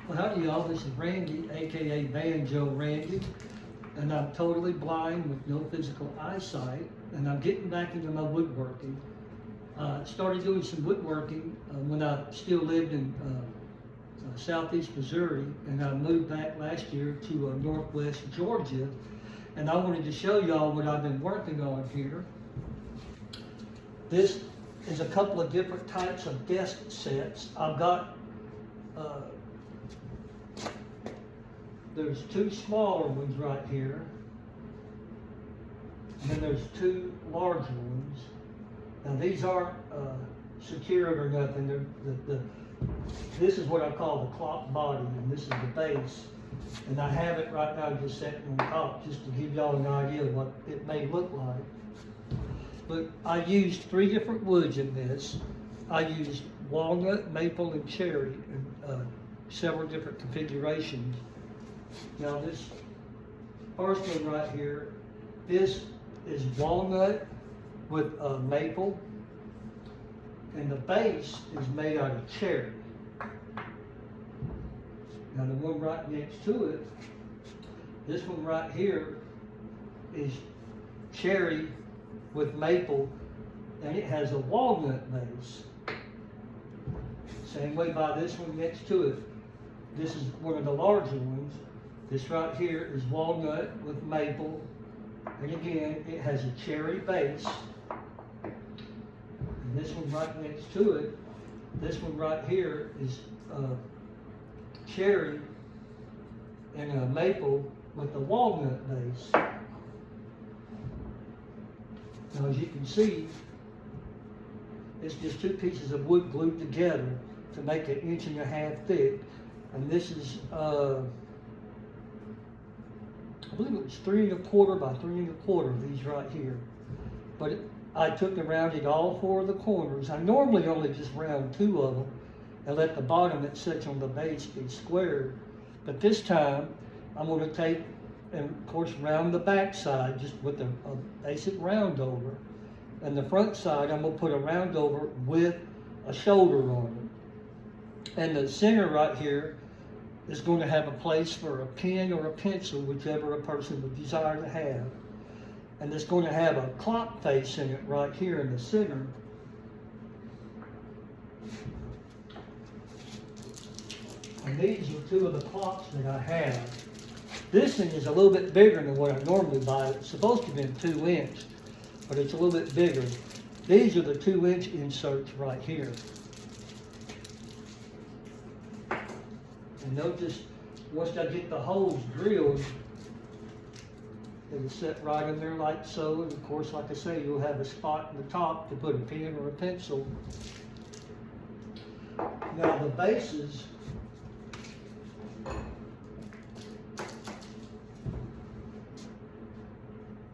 Well, howdy y'all, this is Randy, aka Banjo Randy, and I'm totally blind with no physical eyesight, and I'm getting back into my woodworking. Started doing some woodworking when I still lived in southeast Missouri, and I moved back last year to northwest Georgia, and I wanted to show y'all what I've been working on here. This is a couple of different types of desk sets. I've got there's two smaller ones right here, and then there's two larger ones. Now these aren't secured or nothing. This is what I call the clock body, and this is the base. And I have it right now just sitting on top, just to give y'all an idea of what it may look like. But I used 3 different woods in this. I used walnut, maple, and cherry in several different configurations. Now this first one right here, this is walnut with maple, and the base is made out of cherry. Now the one right next to it, this one right here is cherry with maple, and it has a walnut base. Same way by this one next to it. This is one of the larger ones. This right here is walnut with maple, and again, it has a cherry base. And this one right next to it, this one right here is cherry and a maple with a walnut base. Now, as you can see, it's just 2 pieces of wood glued together to make it 1.5 inches thick. And this is, I believe it was 3 1/4 by 3 1/4, these right here. But I took and rounded all 4 of the corners. I normally only just round 2 of them and let the bottom that sits on the base be squared. But this time, I'm going to take and, of course, round the back side just with a basic round over. And the front side, I'm going to put a round over with a shoulder on it. And the center right here is going to have a place for a pen or a pencil, whichever a person would desire to have. And it's going to have a clock face in it right here in the center. And these are 2 of the clocks that I have. This thing is a little bit bigger than what I normally buy. It's supposed to be 2 inch, but it's a little bit bigger. These are the 2 inch inserts right here. And notice, once I get the holes drilled, it'll sit right in there like so. And of course, like I say, you'll have a spot in the top to put a pen or a pencil. Now the bases,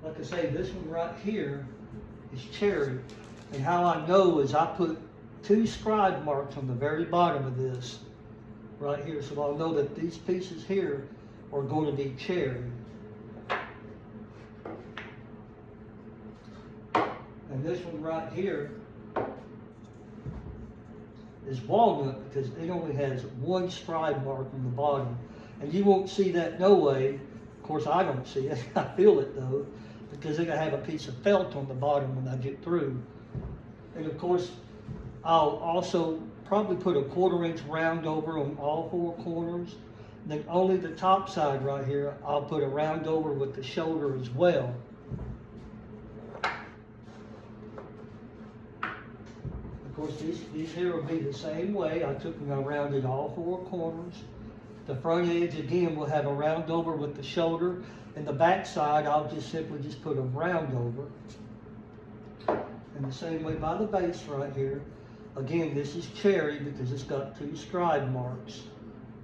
like I say, this one right here is cherry. And how I know is I put 2 scribe marks on the very bottom of this right here, so I'll know that these pieces here are going to be cherry. And this one right here is walnut, because it only has 1 scribe mark on the bottom. And you won't see that no way. Of course, I don't see it. I feel it though, because they're going to have a piece of felt on the bottom when I get through. And of course, I'll also probably put a 1/4 inch round over on all 4 corners. Then only the top side right here, I'll put a round over with the shoulder as well. Of course, these here will be the same way. I took and I rounded all 4 corners. The front edge again will have a round over with the shoulder, and the back side I'll just simply put a round over. And the same way by the base right here. Again, this is cherry because it's got 2 scribe marks.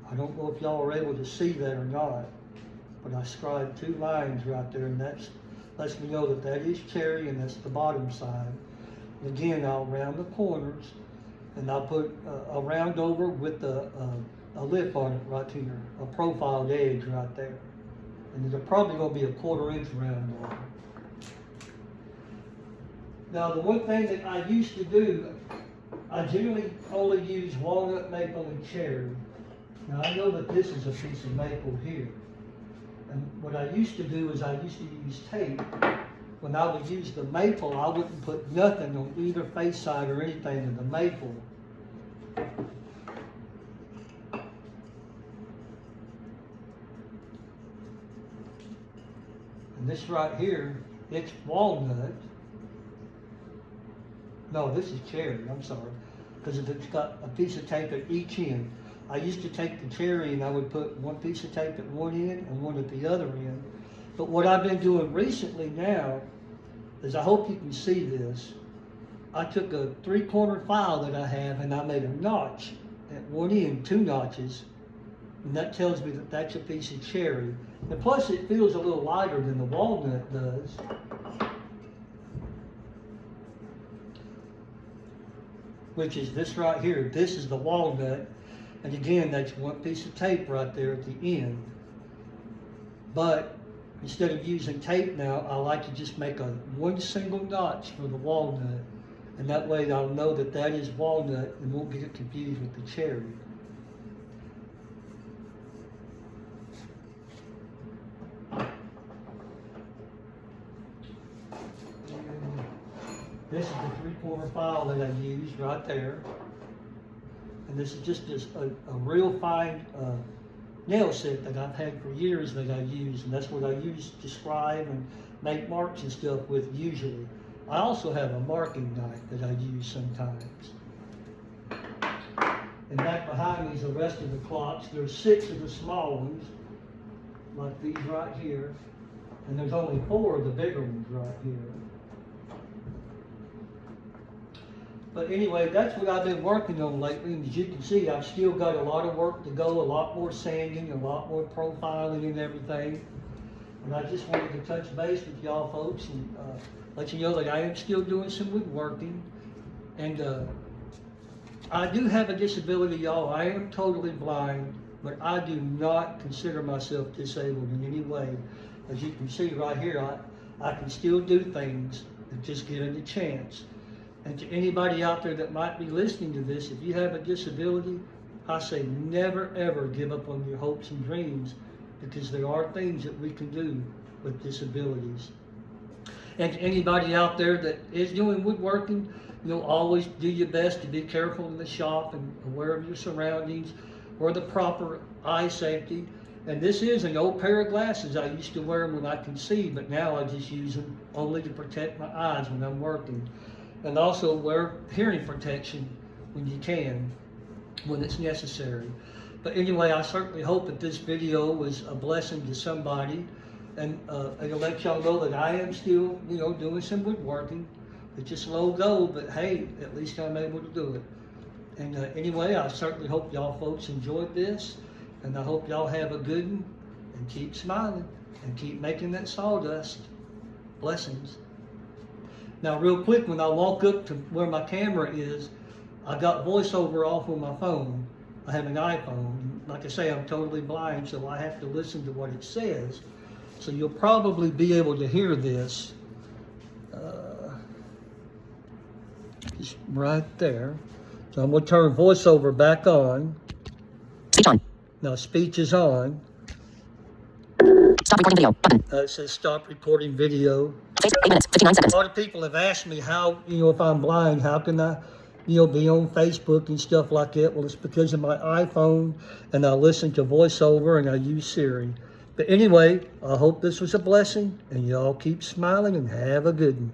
I don't know if y'all are able to see that or not, but I scribed 2 lines right there, and that lets me know that that is cherry, and that's the bottom side. And again, I'll round the corners, and I'll put a round over with a lip on it right here, a profiled edge right there. And there's probably going to be a 1/4 inch round over. Now, the one thing that I used to do, I generally only use walnut, maple, and cherry. Now I know that this is a piece of maple here. And what I used to do is I used to use tape. When I would use the maple, I wouldn't put nothing on either face side or anything of the maple. And this right here, it's walnut. No, this is cherry, I'm sorry. Because it's got a piece of tape at each end. I used to take the cherry and I would put one piece of tape at one end and one at the other end. But what I've been doing recently now is, I hope you can see this, I took a 3-corner file that I have and I made a notch at one end, 2 notches, and that tells me that that's a piece of cherry. And plus it feels a little lighter than the walnut does. Which is this right here. This is the walnut. And again, that's one piece of tape right there at the end. But instead of using tape now, I like to just make one single notch for the walnut. And that way I'll know that that is walnut and won't get it confused with the cherry. And this is the 3-corner file that I used right there. And this is just a real fine nail set that I've had for years that I use, and that's what I use to scribe and make marks and stuff with usually. I also have a marking knife that I use sometimes. And back behind me is the rest of the clocks. There's 6 of the small ones, like these right here, and there's only 4 of the bigger ones right here. But anyway, that's what I've been working on lately, and as you can see, I've still got a lot of work to go, a lot more sanding, a lot more profiling and everything. And I just wanted to touch base with y'all folks and let you know that I am still doing some woodworking. And I do have a disability, y'all. I am totally blind, but I do not consider myself disabled in any way. As you can see right here, I can still do things and just given the chance. And to anybody out there that might be listening to this, if you have a disability, I say never ever give up on your hopes and dreams, because there are things that we can do with disabilities. And to anybody out there that is doing woodworking, always do your best to be careful in the shop and aware of your surroundings, wear the proper eye safety. And this is an old pair of glasses. I used to wear them when I can see, but now I just use them only to protect my eyes when I'm working. And also wear hearing protection when you can, when it's necessary. But anyway, I certainly hope that this video was a blessing to somebody, and it'll let y'all know that I am still, doing some woodworking. It's just slow go, but hey, at least I'm able to do it. And anyway, I certainly hope y'all folks enjoyed this, and I hope y'all have a good one, and keep smiling, and keep making that sawdust. Blessings. Now, real quick, when I walk up to where my camera is, I got voiceover off on my phone. I have an iPhone. Like I say, I'm totally blind, so I have to listen to what it says. So you'll probably be able to hear this. Just right there. So I'm going to turn voiceover back on. Speech on. Now, speech is on. Stop recording video. Button. It says stop recording video. 8 minutes, 59 seconds. A lot of people have asked me how, if I'm blind, how can I, be on Facebook and stuff like that? Well, it's because of my iPhone, and I listen to voiceover and I use Siri. But anyway, I hope this was a blessing, and y'all keep smiling and have a good one.